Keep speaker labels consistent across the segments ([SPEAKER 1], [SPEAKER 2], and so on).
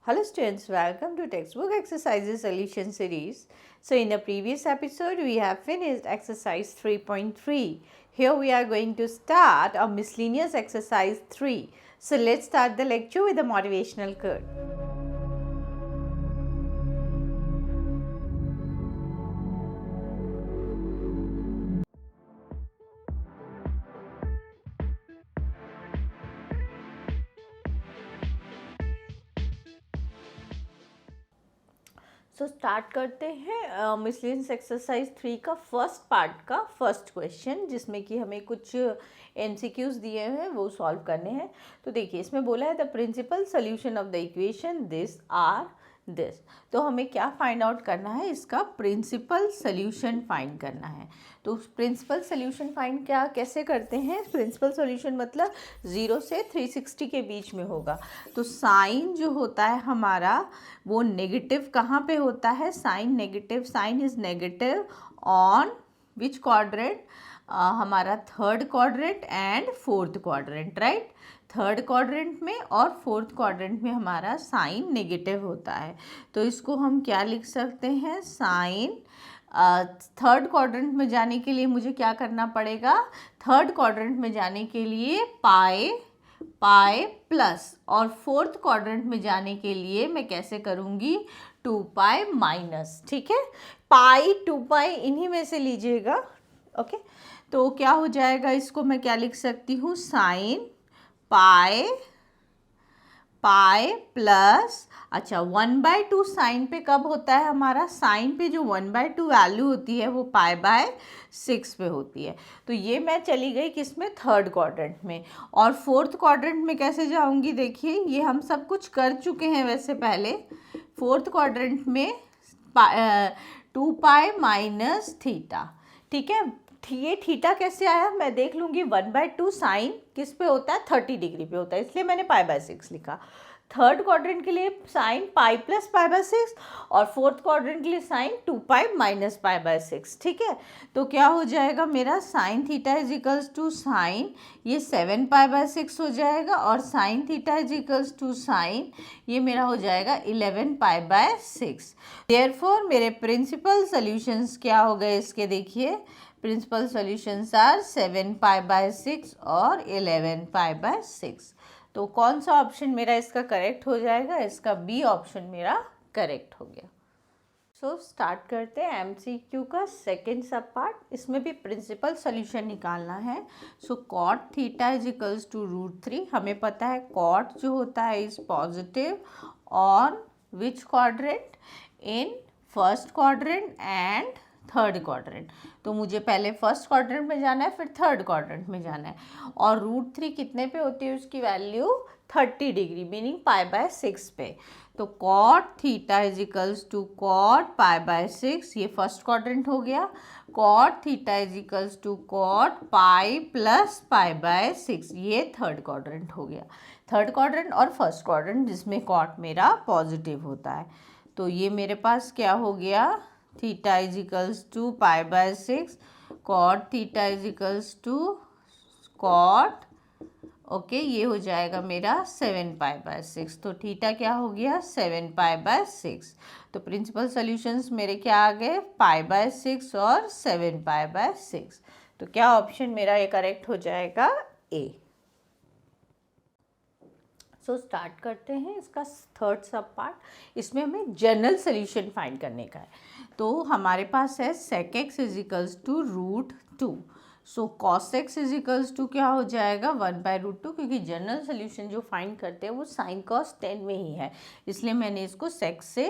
[SPEAKER 1] Hello students, welcome to textbook exercises solution series. So in the previous episode we have finished exercise 3.3. Here we are going to start a miscellaneous exercise 3. So let's start the lecture with a motivational quote. So start करते हैं miscellaneous exercise 3 का first part का first question, जिसमें कि हमें कुछ MCQs दिए हैं वो सॉल्व करने हैं। तो देखिए इसमें बोला है the principal solution of the equation this are this. तो हमें क्या फाइंड आउट करना है, इसका प्रिंसिपल सोल्यूशन फाइंड करना है। तो प्रिंसिपल सोल्यूशन फाइंड क्या कैसे करते हैं, प्रिंसिपल सोल्यूशन मतलब 0 से 360 के बीच में होगा। तो साइन जो होता है हमारा वो नेगेटिव कहाँ पे होता है, sine negative, sine is negative on which quadrant, हमारा third quadrant and fourth quadrant, right. Third quadrant में और फोर्थ क्वाड्रेंट में हमारा साइन नेगेटिव होता है। तो इसको हम क्या लिख सकते हैं, साइन थर्ड क्वाड्रेंट में जाने के लिए मुझे क्या करना पड़ेगा, थर्ड क्वाड्रेंट में जाने के लिए पाई प्लस, और फोर्थ क्वाड्रेंट में जाने के लिए मैं कैसे करूँगी, 2 पाई माइनस, ठीक है। पाई 2 पाई इन्हीं में से लीजिएगा, ओके। तो क्या हो जाएगा, इसको मैं क्या लिख सकती हूँ, साइन पाई प्लस, अच्छा 1/2 साइन पे कब होता है हमारा, साइन पे जो 1/2 वैल्यू होती है वो π/6 पे होती है। तो ये मैं चली गई किस में, थर्ड क्वाड्रेंट में। और फोर्थ क्वाड्रेंट में कैसे जाऊंगी, देखिए ये हम सब कुछ कर चुके हैं वैसे पहले। फोर्थ क्वाड्रेंट में 2 पाई माइनस थीटा, ठीक है। ये थीटा कैसे आया मैं देख लूँगी, 1/2 साइन किस पे होता है, 30 डिग्री पे होता है, इसलिए मैंने π/6 लिखा। थर्ड क्वाड्रेंट के लिए साइन पाई प्लस π/6 और फोर्थ क्वाड्रेंट के लिए साइन 2 पाई माइनस π/6, ठीक है। तो क्या हो जाएगा मेरा, sine theta is equals to sine, ये 7 π/6 हो जाएगा, और sine theta is equals to sine, ये मेरा हो जाएगा 11 π/6। देयरफॉर मेरे प्रिंसिपल सोल्यूशंस क्या हो गए इसके, देखिए प्रिंसिपल सोल्यूशंस आर 7 π/6 और 11 π/6। तो कौन सा ऑप्शन मेरा इसका करेक्ट हो जाएगा, इसका बी ऑप्शन मेरा करेक्ट हो गया। सो स्टार्ट करते हैं एमसीक्यू का सेकंड सब पार्ट। इसमें भी प्रिंसिपल सोल्यूशन निकालना है। So cot theta is equals to √3। हमें पता है कॉट जो होता है is positive on which quadrant, in first quadrant and third quadrant. तो मुझे पहले फर्स्ट क्वाड्रेंट में जाना है, फिर थर्ड क्वाड्रेंट में जाना है। और √3 कितने पे होती है उसकी वैल्यू, 30 डिग्री, मीनिंग π/6 पे। तो cot theta is equals to cot π/6, ये फर्स्ट क्वाड्रेंट हो गया। Cot theta is equals to cot pi plus π/6, ये थर्ड क्वाड्रेंट हो गया। थर्ड क्वाड्रेंट और फर्स्ट क्वाड्रेंट जिसमें कॉट मेरा पॉजिटिव होता है। तो ये मेरे पास क्या हो गया, theta is equals to π/6, cot theta is equals to cot, okay, ये हो जाएगा मेरा 7 π/6। तो थीटा क्या हो गया, 7 π/6। तो प्रिंसिपल सॉल्यूशंस मेरे क्या आ गए, π/6 और 7 π/6। तो क्या ऑप्शन मेरा ये करेक्ट हो जाएगा, ए। सो स्टार्ट करते हैं इसका थर्ड सब पार्ट। इसमें हमें जनरल सोल्यूशन फाइंड करने का है। तो हमारे पास है sec x is equals to √2। So cos x is equals to क्या हो जाएगा, 1/√2, क्योंकि जनरल सोल्यूशन जो फाइंड करते हैं वो sin cos 10 में ही है, इसलिए मैंने इसको sec से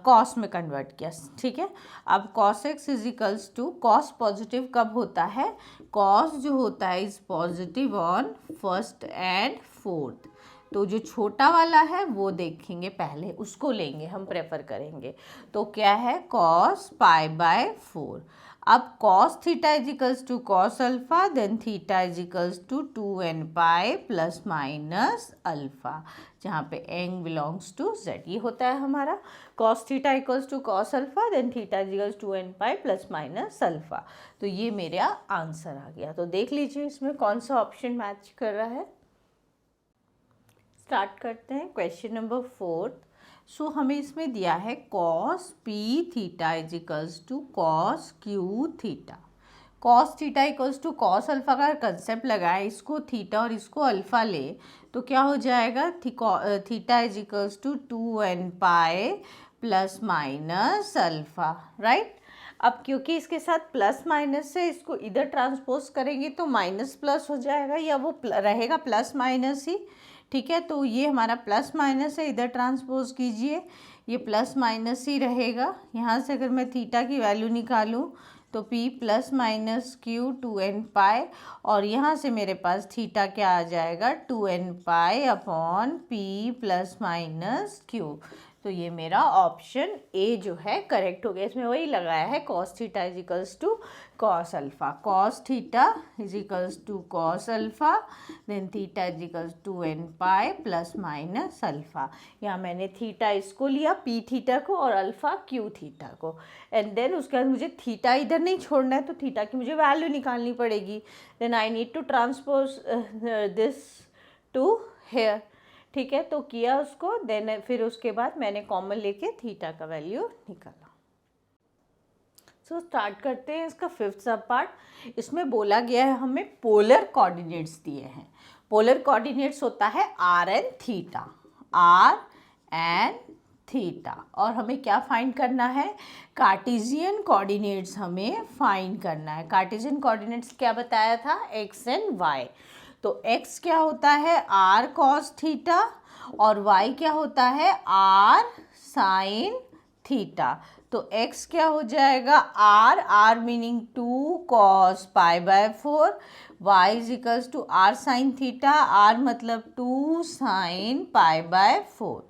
[SPEAKER 1] cos में कन्वर्ट किया, ठीक है। अब cos x is equals to, cos positive कब होता है, cos जो होता है is positive on first and fourth. तो जो छोटा वाला है वो देखेंगे पहले, उसको लेंगे, हम प्रेफर करेंगे। तो क्या है, cos π/4। अब cos theta is equals to cos alpha, then theta is equals to 2nπ plus minus alpha, जहाँ पे n बिलोंग्स टू z। ये होता है हमारा cos theta equals to cos alpha, then theta is equals 2nπ plus minus alpha. तो ये मेरा answer आ गया। तो देख लीजिए इसमें कौन सा ऑप्शन मैच कर रहा है। स्टार्ट करते हैं क्वेश्चन नंबर 4। सो हमें इसमें दिया है cos P theta is equals to cos Q theta. Cos theta equals to cos alpha का कंसेप्ट लगाए, इसको थीटा और इसको अल्फा ले तो क्या हो जाएगा, theta is equals to 2n pi plus minus alpha, right. अब क्योंकि इसके साथ प्लस माइनस से इसको इधर ट्रांसपोज करेंगे तो माइनस प्लस हो जाएगा या वो रहेगा प्लस माइनस ही, ठीक है। तो ये हमारा प्लस माइनस है, इधर ट्रांसपोज कीजिए, ये प्लस माइनस ही रहेगा। यहाँ से अगर मैं थीटा की वैल्यू निकालूँ तो p plus minus Q 2n पाई, और यहाँ से मेरे पास थीटा क्या आ जाएगा 2n pi upon p plus minus Q. तो ये मेरा ऑप्शन ए जो है करेक्ट हो गया। इसमें वही लगाया है cos theta is equals to cos alpha, cos theta is equals to cos alpha, then theta is equals to n pi plus minus alpha. यहाँ मैंने थीटा इसको लिया पी थीटा को और अल्फा क्यू थीटा को, एंड देन उसके बाद मुझे थीटा इधर नहीं छोड़ना है तो थीटा की मुझे वैल्यू निकालनी पड़ेगी। Then I need to transpose this to here, ठीक है। तो किया उसको, देन फिर उसके बाद मैंने कॉमन लेके थीटा का वैल्यू निकाला। सो स्टार्ट करते हैं इसका फिफ्थ सब पार्ट। इसमें बोला गया है हमें पोलर कोऑर्डिनेट्स दिए हैं। पोलर कोऑर्डिनेट्स होता है R and theta, R and theta, और हमें क्या फाइंड करना है, कार्टेशियन कोऑर्डिनेट्स हमें फाइंड करना है। कार्टेशियन कोऑर्डिनेट्स क्या बताया था, एक्स एंड वाई। तो x क्या होता है r cos थीटा और y क्या होता है r sin थीटा। तो x क्या हो जाएगा r meaning 2 cos pi by 4, y is equals to r sin theta, r मतलब 2 sin pi by 4।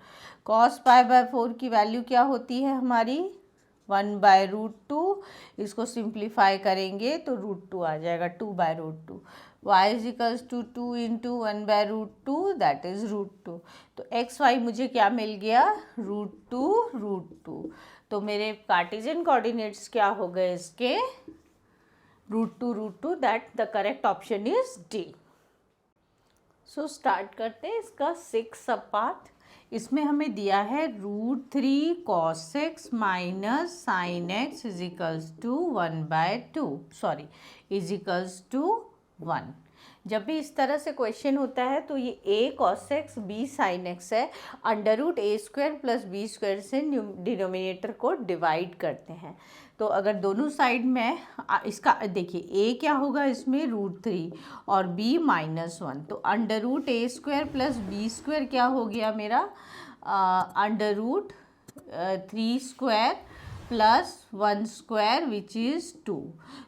[SPEAKER 1] cos pi by 4 की वैल्यू क्या होती है हमारी 1/√2, इसको सिंप्लीफाई करेंगे तो √2 आ जाएगा, 2/√2। y is equals to 2 into 1/√2 that is √2। तो एक्स वाई मुझे क्या मिल गया √2 तो मेरे कार्टेशियन कोऑर्डिनेट्स क्या हो गए इसके √2 that the correct option is D. So start करते हैं इसका 6th सब पार्ट। इसमें हमें दिया है √3 cos x minus sine x is equals to 1/2, sorry is equals to 1। जब भी इस तरह से क्वेश्चन होता है तो ये a cos x b sin x है, √a² प्लस b² से डिनोमिनेटर को डिवाइड करते हैं। तो अगर दोनों साइड में इसका देखिए a क्या होगा इसमें √3 और b -1, तो √a² प्लस b² क्या हो गया मेरा √3² प्लस 1² विच इज़ 2।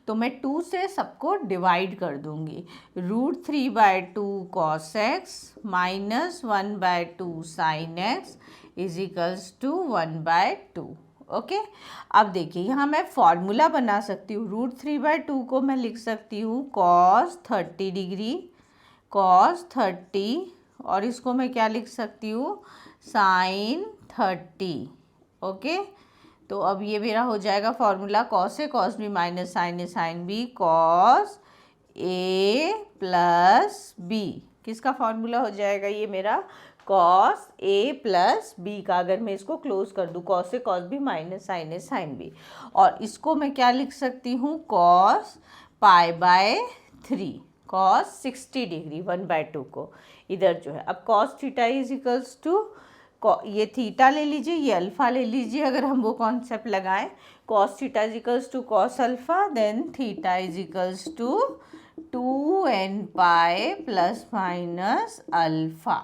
[SPEAKER 1] तो मैं 2 से सबको डिवाइड कर दूंगी, √3/2 cos x minus 1/2 sin x is equals to 1/2। Okay, अब देखिए यहाँ मैं फॉर्मूला बना सकती हूँ, √3/2 को मैं लिख सकती हूँ cos 30 डिग्री, cos 30, और इसको मैं क्या लिख सकती हूँ sin 30। ओके, तो अब ये मेरा हो जाएगा formula cos A cos B minus sin A sin B cos A plus B। किसका फॉर्मूला हो जाएगा ये मेरा cos A प्लस B का। अगर मैं इसको क्लोज कर दूँ cos A cos B minus sin A sin B, और इसको मैं क्या लिख सकती हूँ cos π/3 cos 60 डिग्री 1/2 को इधर जो है। अब cos theta is equals to, ये थीटा ले लीजिए, ये अल्फ़ा ले लीजिए, अगर हम वो कॉन्सेप्ट लगाएं cos theta is equals to cos alpha, then theta is equals to 2n pi plus minus alpha.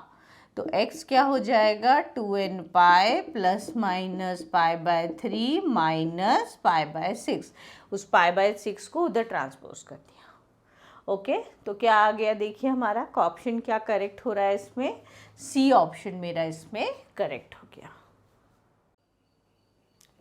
[SPEAKER 1] तो x क्या हो जाएगा 2n pi plus minus π/3 minus π/6, उस π/6 को उधर ट्रांसपोज कर दिया। ओके, तो क्या आ गया देखिए हमारा ऑप्शन क्या करेक्ट हो रहा है इसमें, सी ऑप्शन मेरा इसमें करेक्ट हो गया।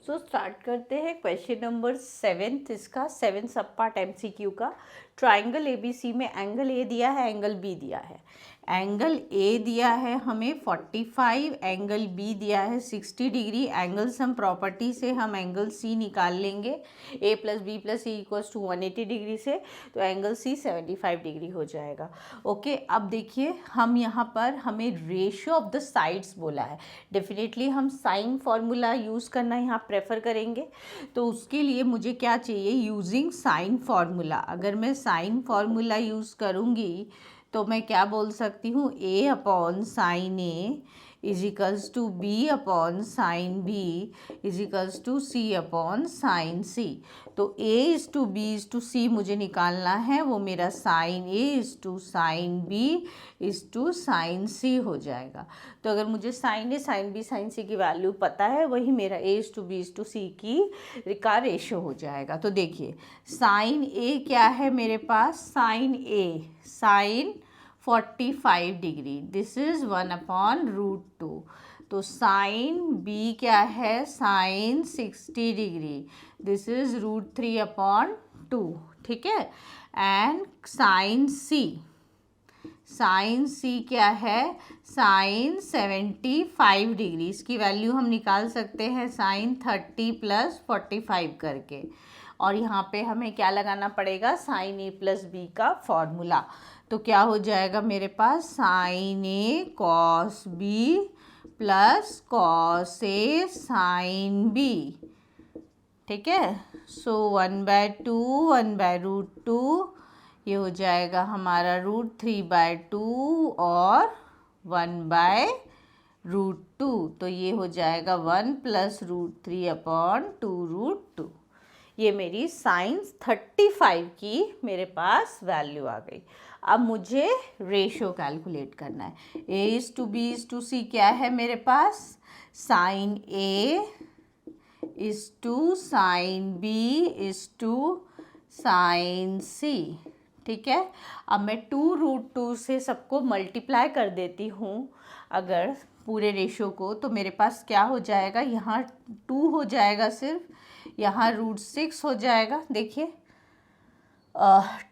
[SPEAKER 1] सो स्टार्ट करते हैं क्वेश्चन नंबर 7, इसका 7 सब पार्ट MCQ का। ट्राइंगल ABC में एंगल A दिया है, एंगल B दिया है। एंगल A दिया है हमें 45, एंगल B दिया है 60 डिग्री। एंगल सम प्रॉपर्टी से हम एंगल C निकाल लेंगे, A plus B plus C equals to 180 degree से, तो एंगल C 75 डिग्री हो जाएगा। ओके, अब देखिए हम यहाँ पर हमें रेशियो ऑफ द साइड्स बोला है। डेफिनेटली हम साइन फार्मूला यूज़ करना यहाँ प्रेफर करेंगे, तो उसके लिए मुझे क्या चाहिए, यूजिंग साइन फार्मूला। अगर मैं साइन फार्मूला यूज़ करूँगी तो मैं क्या बोल सकती हूँ, A upon sine A is equals to B upon sine B is equals to C upon sine C। तो A is to B is to C मुझे निकालना है, वो मेरा sine A is to sine B is to sine C हो जाएगा। तो अगर मुझे sine A sine B sine C की वैल्यू पता है, वही मेरा A is to B is to C की का रेशो हो जाएगा। तो देखिए साइन A क्या है मेरे पास, sine A sine 45 degree, this is 1/√2। तो साइन B क्या है, साइन 60 डिग्री, दिस इज़ √3/2, ठीक है। एंड साइन C क्या है, साइन 75 डिग्री, इसकी वैल्यू हम निकाल सकते हैं साइन 30 प्लस 45 करके। और यहाँ पे हमें क्या लगाना पड़ेगा, साइन A प्लस B का फॉर्मूला। तो क्या हो जाएगा मेरे पास, sine A cos B plus cos A sine B, ठीक है। सो 1/2 1/√2, ये हो जाएगा हमारा √3/2 और 1/√2। तो ये हो जाएगा 1 प्लस √3/2√2। ये मेरी साइन 35 की मेरे पास वैल्यू आ गई। अब मुझे रेशो कैलकुलेट करना है। A is to B is to C क्या है मेरे पास, sine A is to sine B is to sine C, ठीक है। अब मैं 2√2 से सबको मल्टीप्लाई कर देती हूँ अगर पूरे रेशो को, तो मेरे पास क्या हो जाएगा, यहाँ 2 हो जाएगा सिर्फ, यहाँ √6 हो जाएगा। देखिए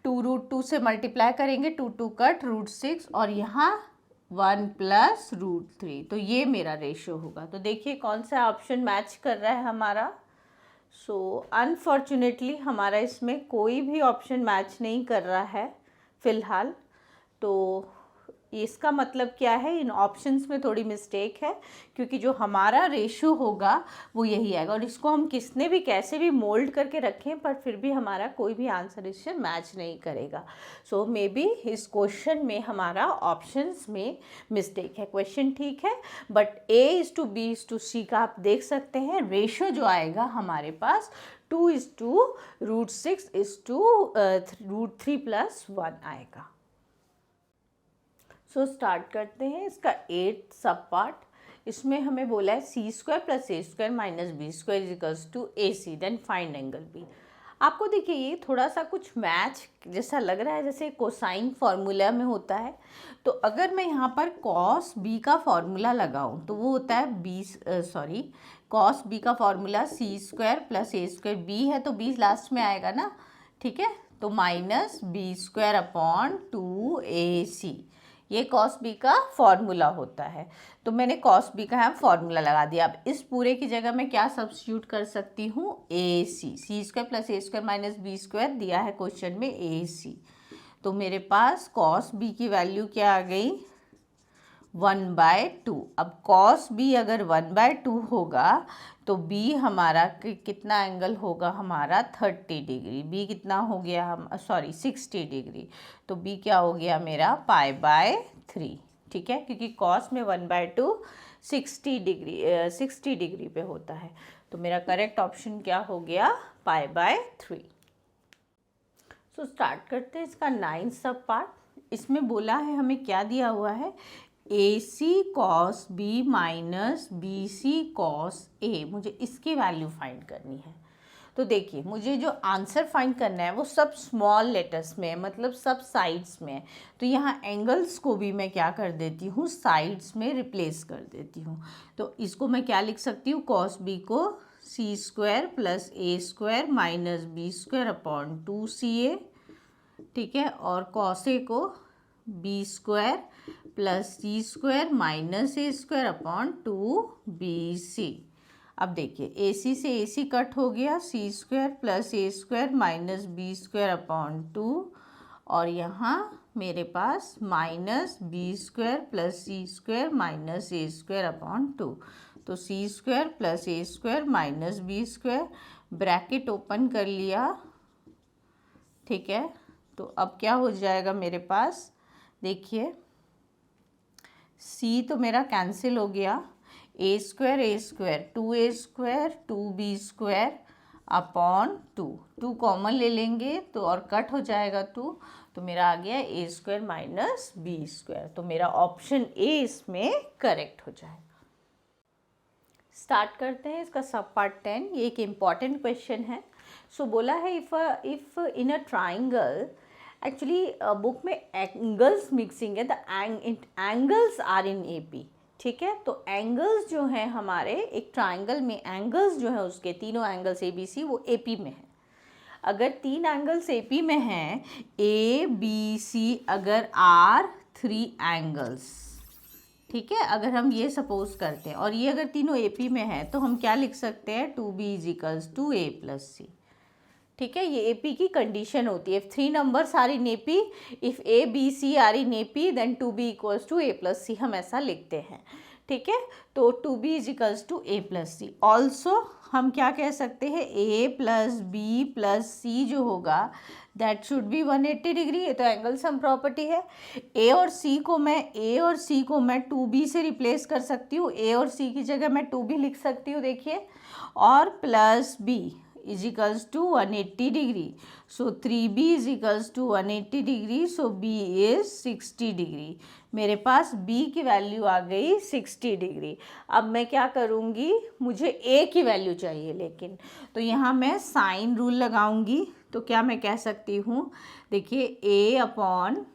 [SPEAKER 1] 2√2 से मल्टीप्लाई करेंगे, 2 कट √6, और यहाँ 1 प्लस √3, तो ये मेरा रेशो होगा। तो देखिए कौन सा ऑप्शन मैच कर रहा है हमारा। सो अनफॉर्चुनेटली हमारा इसमें कोई भी ऑप्शन मैच नहीं कर रहा है फ़िलहाल। तो इसका मतलब क्या है, इन ऑप्शंस में थोड़ी मिस्टेक है, क्योंकि जो हमारा रेशो होगा वो यही आएगा। और इसको हम किसने भी कैसे भी मोल्ड करके रखें, पर फिर भी हमारा कोई भी आंसर इससे मैच नहीं करेगा। सो मे बी इस क्वेश्चन में हमारा ऑप्शंस में मिस्टेक है। क्वेश्चन ठीक है, but A is to B is to C का आप देख सकते हैं रेशो जो आएगा हमारे पास 2 is to √6 is to √3 plus 1 आएगा। सो स्टार्ट करते हैं इसका 8th सब पार्ट। इसमें हमें बोला है C² plus A² minus B² is equals to AC, then find angle B। आपको देखिए ये थोड़ा सा कुछ मैच जैसा लग रहा है, जैसे कोसाइन फार्मूला में होता है। तो अगर मैं यहाँ पर कॉस B का फार्मूला लगाऊँ तो वो होता है कॉस B का formula C² plus A² B है, तो B लास्ट में आएगा ना, ठीक है। तो माइनस B²/2AC, ये कॉस B का फॉर्मूला होता है। तो मैंने कॉस B का यहाँ फॉर्मूला लगा दिया। अब इस पूरे की जगह मैं क्या सब्स्टिट्यूट कर सकती हूँ, AC, C² plus A² minus B² दिया है क्वेश्चन में AC। तो मेरे पास कॉस B की वैल्यू क्या आ गई, 1/2। अब कॉस B अगर 1/2 होगा तो B हमारा कितना एंगल होगा, हमारा 30 डिग्री। B कितना हो गया, 60 डिग्री। तो B क्या हो गया मेरा π/3, ठीक है, क्योंकि कॉस में 1/2 60 डिग्री पे होता है। तो मेरा करेक्ट ऑप्शन क्या हो गया, π/3। सो स्टार्ट करते हैं इसका 9th सब पार्ट। इसमें बोला है हमें क्या दिया हुआ है, AC cos B minus BC cos A, मुझे इसकी वैल्यू फाइंड करनी है। तो देखिए मुझे जो आंसर फाइंड करना है वो सब स्मॉल लेटर्स में है, मतलब सब साइड्स में है। तो यहाँ एंगल्स को भी मैं क्या कर देती हूँ, साइड्स में रिप्लेस कर देती हूँ। तो इसको मैं क्या लिख सकती हूँ, cos B को C² plus A² minus B² upon 2CA ठीक है, और कॉस ए को B square plus C square minus A square upon 2bc। अब देखिए ए सी से ए सी कट हो गया, C square plus A square minus B square upon 2, और यहाँ मेरे पास minus B square plus C square minus A square upon 2। तो C square plus A square minus B square, bracket open कर लिया, ठीक है। तो अब क्या हो जाएगा मेरे पास, देखिए c तो मेरा कैंसिल हो गया, ए square 2a² 2b² upon 2 common ले लेंगे तो और कट हो जाएगा 2, तो मेरा आ गया a² माइनस b²। तो मेरा ऑप्शन ए इसमें करेक्ट हो जाएगा। स्टार्ट करते हैं इसका सब पार्ट 10। ये एक इम्पॉर्टेंट क्वेश्चन है। सो बोला है if in a triangle, actually book में एंगल्स मिक्सिंग है, the angles are in AP, ठीक है। तो एंगल्स जो हैं हमारे एक ट्राइंगल में, एंगल्स जो है उसके तीनों एंगल्स ABC वो AP में है। अगर 3 एंगल्स AP में हैं, ABC अगर आर 3 एंगल्स, ठीक है, अगर हम ये सपोज करते हैं और ये अगर तीनों AP में है तो हम क्या लिख सकते हैं, 2B = A + C, ठीक है। ये AP की कंडीशन होती है। If 3 numbers are in AP, if A B C are in AP, then 2B = A + C, हम ऐसा लिखते हैं, ठीक है। तो 2B = A + C। ऑल्सो हम क्या कह सकते हैं, A + B + C जो होगा दैट शुड बी 180 डिग्री। ये तो एंगल सम प्रॉपर्टी है। A और C को मैं 2B से रिप्लेस कर सकती हूँ। A और C की जगह मैं 2B लिख सकती हूँ, देखिए, और plus B = 180 degree. So 3B = 180 degree, so B is 60 degree. मेरे पास B की वैल्यू आ गई 60 डिग्री। अब मैं क्या करूँगी, मुझे A की वैल्यू चाहिए लेकिन, तो यहाँ मैं साइन रूल लगाऊंगी। तो क्या मैं कह सकती हूँ, देखिए A upon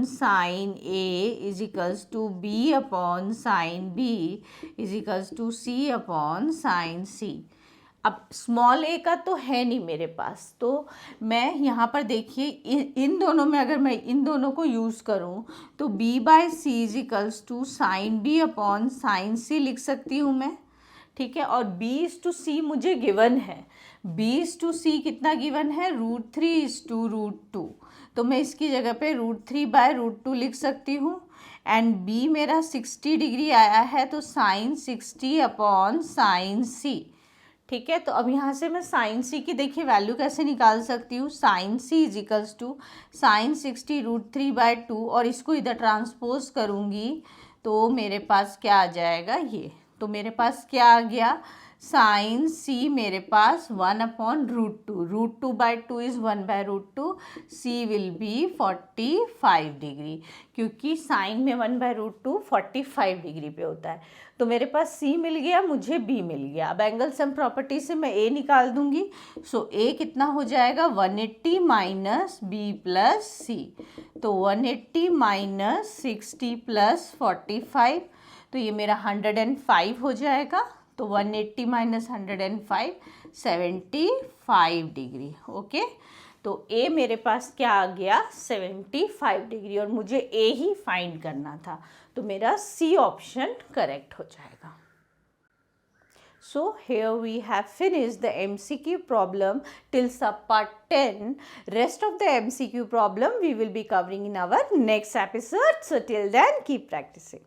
[SPEAKER 1] sine A = B upon sine B = C upon sine C। अब स्मॉल a का तो है नहीं मेरे पास, तो मैं यहाँ पर देखिए इन दोनों में अगर मैं इन दोनों को यूज़ करूँ तो B/C = sine B upon sine C लिख सकती हूँ मैं, ठीक है। और B/C मुझे गिवन है, B/C कितना गिवन है, √3 √2, तो मैं इसकी जगह पे √3/√2 लिख सकती हूँ। एंड B मेरा 60 डिग्री आया है, तो साइन 60 अपॉन साइन C, ठीक है। तो अब यहाँ से मैं साइन C की देखिए वैल्यू कैसे निकाल सकती हूँ, साइन C = साइन 60 √3/2, और इसको इधर ट्रांसपोज करूँगी तो मेरे पास क्या आ जाएगा, ये। तो मेरे पास क्या आ गया, साइन C मेरे पास 1/√2, √2/2 is 1/√2, C will be 45 degree, क्योंकि साइन में 1/√2 45 डिग्री पे होता है। तो मेरे पास C मिल गया, मुझे B मिल गया। अब एंगल सम प्रॉपर्टी से मैं A निकाल दूंगी। सो A कितना हो जाएगा, 180 माइनस B + C, तो 180 माइनस 60 + 45, तो ये मेरा 105 हो जाएगा। तो 180 माइनस 105 75 डिग्री, ओके। तो A मेरे पास क्या आ गया, 75 डिग्री, और मुझे A ही फाइंड करना था, तो मेरा C ऑप्शन करेक्ट हो जाएगा। So here we have finished the MCQ problem till subpart 10. Rest of the MCQ problem we will be covering in our next episode. So till then, keep practicing.